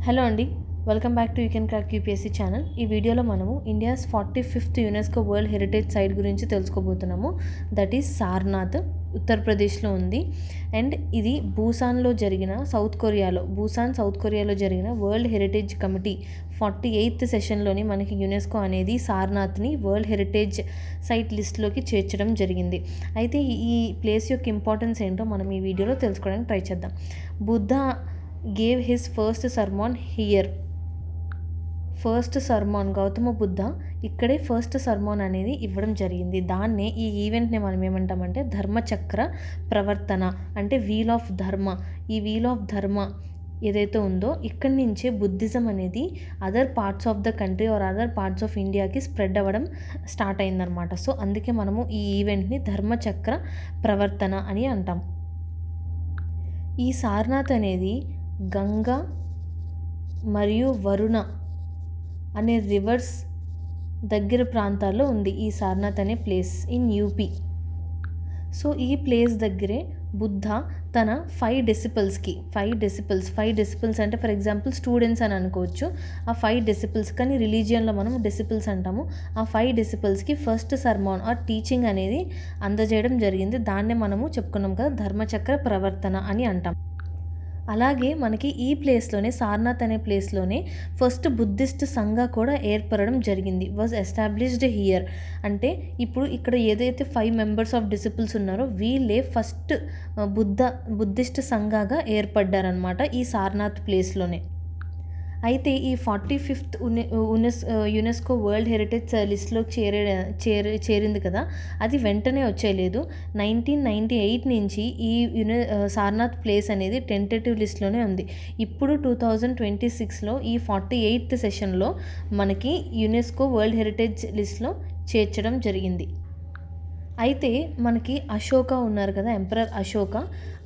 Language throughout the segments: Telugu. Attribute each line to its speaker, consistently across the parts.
Speaker 1: హలో అండి, welcome back to you can crack UPSC channel. ఈ వీడియోలో మనము India's 45th UNESCO world heritage site గురించి తెలుసుకోబోతున్నాము. దట్ ఈస్ సారనాథ్, ఉత్తరప్రదేశ్లో ఉంది. అండ్ ఇది సౌత్ కొరియాలో జరిగిన వరల్డ్ హెరిటేజ్ కమిటీ 48th సెషన్లోని మనకి యునెస్కో అనేది సారనాథ్ని వరల్డ్ హెరిటేజ్ సైట్ లిస్ట్లోకి చేర్చడం జరిగింది. అయితే ఈ ప్లేస్ యొక్క ఇంపార్టెన్స్ ఏంటో మనం ఈ వీడియోలో తెలుసుకోవడానికి ట్రై చేద్దాం. Buddha gave his first sermon here. Gautama Buddha ఇక్కడే ఫస్ట్ సర్మోన్ అనేది ఇవ్వడం జరిగింది. దాన్నే ఈ ఈవెంట్ని మనం ఏమంటామంటే ధర్మచక్ర ప్రవర్తన, అంటే వీల్ ఆఫ్ ధర్మ. ఈ వీల్ ఆఫ్ ధర్మ ఏదైతే ఉందో ఇక్కడి నుంచే బుద్ధిజం అనేది other parts of the country or other parts of ఇండియాకి స్ప్రెడ్ అవ్వడం స్టార్ట్ అయిందనమాట. సో అందుకే మనము ఈ ఈవెంట్ని ధర్మచక్ర ప్రవర్తన అని అంటాం. ఈ సారనాథ్ అనేది గంగా మరియు వరుణ అనే రివర్స్ దగ్గర ప్రాంతాల్లో ఉంది ఈ సారనాథ్ అనే ప్లేస్ ఇన్ యూపీ. సో ఈ ప్లేస్ దగ్గరే బుద్ధ తన 5 డెసిపుల్స్ అంటే ఫర్ ఎగ్జాంపుల్ స్టూడెంట్స్ అని అనుకోవచ్చు. ఆ 5 డెసిపుల్స్, కానీ రిలీజియన్లో మనం డెసిపుల్స్ అంటాము. ఆ 5 డెసిపుల్స్కి ఫస్ట్ సర్మోన్ ఆర్ టీచింగ్ అనేది అందజేయడం జరిగింది. దాన్నే మనము చెప్పుకున్నాం కదా, ధర్మచక్ర ప్రవర్తన అని అంటాం. అలాగే మనకి ఈ ప్లేస్లోనే, సారనాథ్ అనే ప్లేస్లోనే ఫస్ట్ బుద్ధిస్ట్ సంఘ కూడా ఏర్పడడం జరిగింది. Was established here. అంటే ఇప్పుడు ఇక్కడ ఏదైతే 5 మెంబర్స్ ఆఫ్ డిసిపుల్స్ ఉన్నారో వీళ్ళే ఫస్ట్ బుద్ధిస్ట్ సంఘగా ఏర్పడ్డారనమాట ఈ సారనాథ్ ప్లేస్లోనే. అయితే ఈ 45th యునెస్కో వరల్డ్ హెరిటేజ్ లిస్ట్లో చేరింది కదా, అది వెంటనే వచ్చేయలేదు. 1998 నుంచి ఈ సారనాథ్ ప్లేస్ అనేది టెంటేటివ్ లిస్ట్లోనే ఉంది. ఇప్పుడు 2026లో ఈ 48th సెషన్లో మనకి యునెస్కో వరల్డ్ హెరిటేజ్ లిస్ట్లో చేర్చడం జరిగింది. అయితే మనకి అశోక ఉన్నారు కదా, ఎంపరర్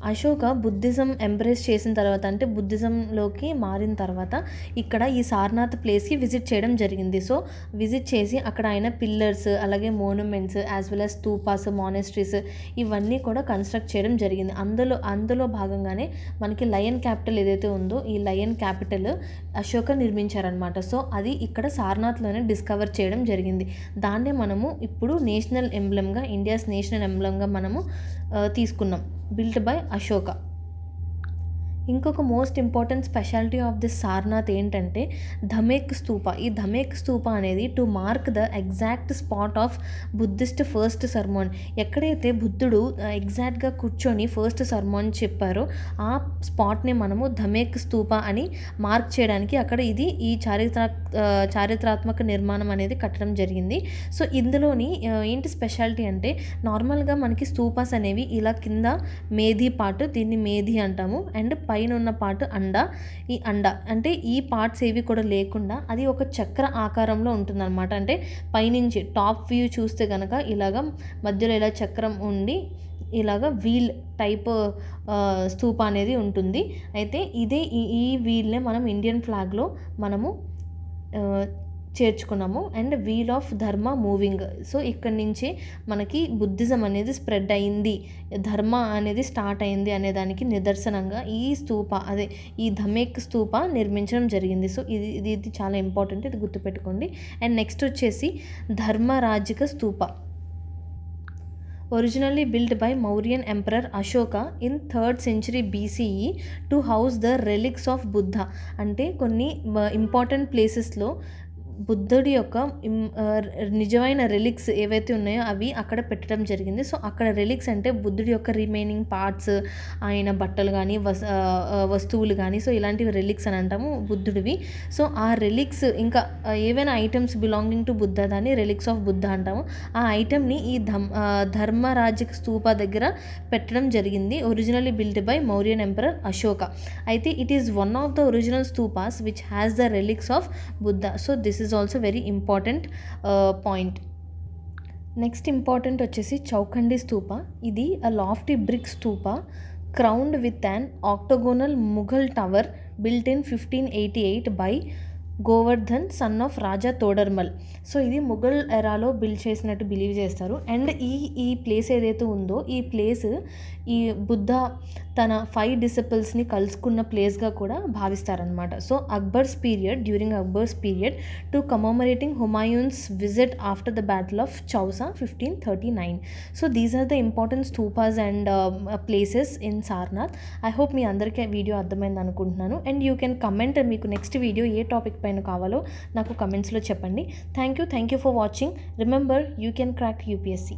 Speaker 1: అశోక బుద్ధిజం ఎంబ్రేస్ చేసిన తర్వాత, అంటే బుద్ధిజంలోకి మారిన తర్వాత ఇక్కడ ఈ సారనాథ్ ప్లేస్కి విజిట్ చేయడం జరిగింది. సో విజిట్ చేసి అక్కడ ఆయన పిల్లర్స్, అలాగే monuments, as well as stupas, monasteries ఇవన్నీ కూడా కన్స్ట్రక్ట్ చేయడం జరిగింది. అందులో భాగంగానే మనకి లయన్ క్యాపిటల్ ఏదైతే ఉందో ఈ లయన్ క్యాపిటల్ అశోక నిర్మించారనమాట. సో అది ఇక్కడ సారనాథ్లోనే డిస్కవర్ చేయడం జరిగింది. దాన్నే మనము ఇప్పుడు నేషనల్ ఎంబ్లమ్గా, ఇండియాస్ నేషనల్ ఎంబ్లమ్గా మనము తీసుకున్నాం, బిల్ట్ బై అశోక. ఇంకొక most important speciality of this Sarnath ఏంటంటే ధమేక్ స్తూప. ఈ ధమేక్ స్తూప అనేది to mark the exact spot of Buddhist first sermon. ఎక్కడైతే బుద్ధుడు ఎగ్జాక్ట్గా కూర్చొని ఫస్ట్ సర్మోన్ చెప్పారో ఆ స్పాట్ని మనము ధమేక్ స్తూప అని మార్క్ చేయడానికి అక్కడ ఈ చారిత్రాత్మక నిర్మాణం అనేది కట్టడం జరిగింది. సో ఇందులోని ఏంటి స్పెషాలిటీ అంటే, నార్మల్గా మనకి స్తూపాస్ అనేవి ఇలా కింద మేధి పార్ట్, దీన్ని మేధి అంటాము, అండ్ పైన ఉన్న పార్ట్ ఈ అండ అంటే ఈ పార్ట్స్ ఏవి కూడా లేకుండా అది ఒక చక్ర ఆకారంలో ఉంటుందన్నమాట. అంటే పైనుంచి టాప్ వ్యూ చూస్తే కనుక ఇలాగా మధ్యలో ఇలా చక్రం ఉండి ఇలాగా వీల్ టైప్ స్తూప అనేది ఉంటుంది. అయితే ఈ వీల్నే మనం ఇండియన్ ఫ్లాగ్లో మనము చేర్చుకున్నాము. అండ్ వీల్ ఆఫ్ ధర్మ మూవింగ్. సో ఇక్కడి నుంచే మనకి బుద్ధిజం అనేది స్ప్రెడ్ అయింది, ధర్మ అనేది స్టార్ట్ అయింది అనే దానికి నిదర్శనంగా ఈ ధమేక్ స్తూప నిర్మించడం జరిగింది. సో ఇది చాలా ఇంపార్టెంట్, ఇది గుర్తుపెట్టుకోండి. అండ్ నెక్స్ట్ వచ్చేసి ధర్మరాజిక Stupa. Originally built by Mauryan Emperor Ashoka in 3rd century BCE to house the relics of Buddha. అంటే కొన్ని ఇంపార్టెంట్ ప్లేసెస్లో బుద్ధుడి యొక్క నిజమైన రెలిక్స్ ఏవైతే ఉన్నాయో అవి అక్కడ పెట్టడం జరిగింది. సో అక్కడ రెలిక్స్ అంటే బుద్ధుడి యొక్క రిమైనింగ్ పార్ట్స్, ఆయన బట్టలు కానీ వస్తువులు కానీ, సో ఇలాంటివి రెలిక్స్ అని అంటాము బుద్ధుడివి. సో ఆ రెలిక్స్ ఇంకా ఏవైనా ఐటమ్స్ బిలాంగింగ్ టు బుద్ధ, దాన్ని రెలిక్స్ ఆఫ్ బుద్ధ అంటాము. ఆ ఐటమ్ని ఈ ధర్మరాజిక స్తూప దగ్గర పెట్టడం జరిగింది. Originally built by Mauryan emperor Ashoka. అయితే it is one of the original stupas which has the relics of Buddha. So this is also very important point. Next important వచ్చేసి చౌఖండి స్తూప. ఇది a lofty brick stupa crowned with an octagonal Mughal tower built in 1588 by Govardhan son of Raja Todarmal. So ఇది ముఘల్ ఎరాలో బిల్డ్ చేసినట్టు బిలీవ్ చేస్తారు. అండ్ ఈ ప్లేస్ ఏదైతే ఉందో ఈ ప్లేస్ ఈ బుద్ధ తన 5 డిసిపుల్స్ని కలుసుకున్న ప్లేస్గా కూడా భావిస్తారనమాట. So during Akbar's period to commemorating Humayun's visit after the battle of Chausa 1539. So these are the important stupas and places in Sarnath. I hope మీ అందరికీ వీడియో అర్థమైంది అనుకుంటున్నాను. అండ్ యూ కెన్ కమెంట్ మీకు నెక్స్ట్ వీడియో ఏ టాపిక్ పైన కావాలో నాకు కమెంట్స్లో చెప్పండి. Thank you for watching. Remember, you can crack UPSC.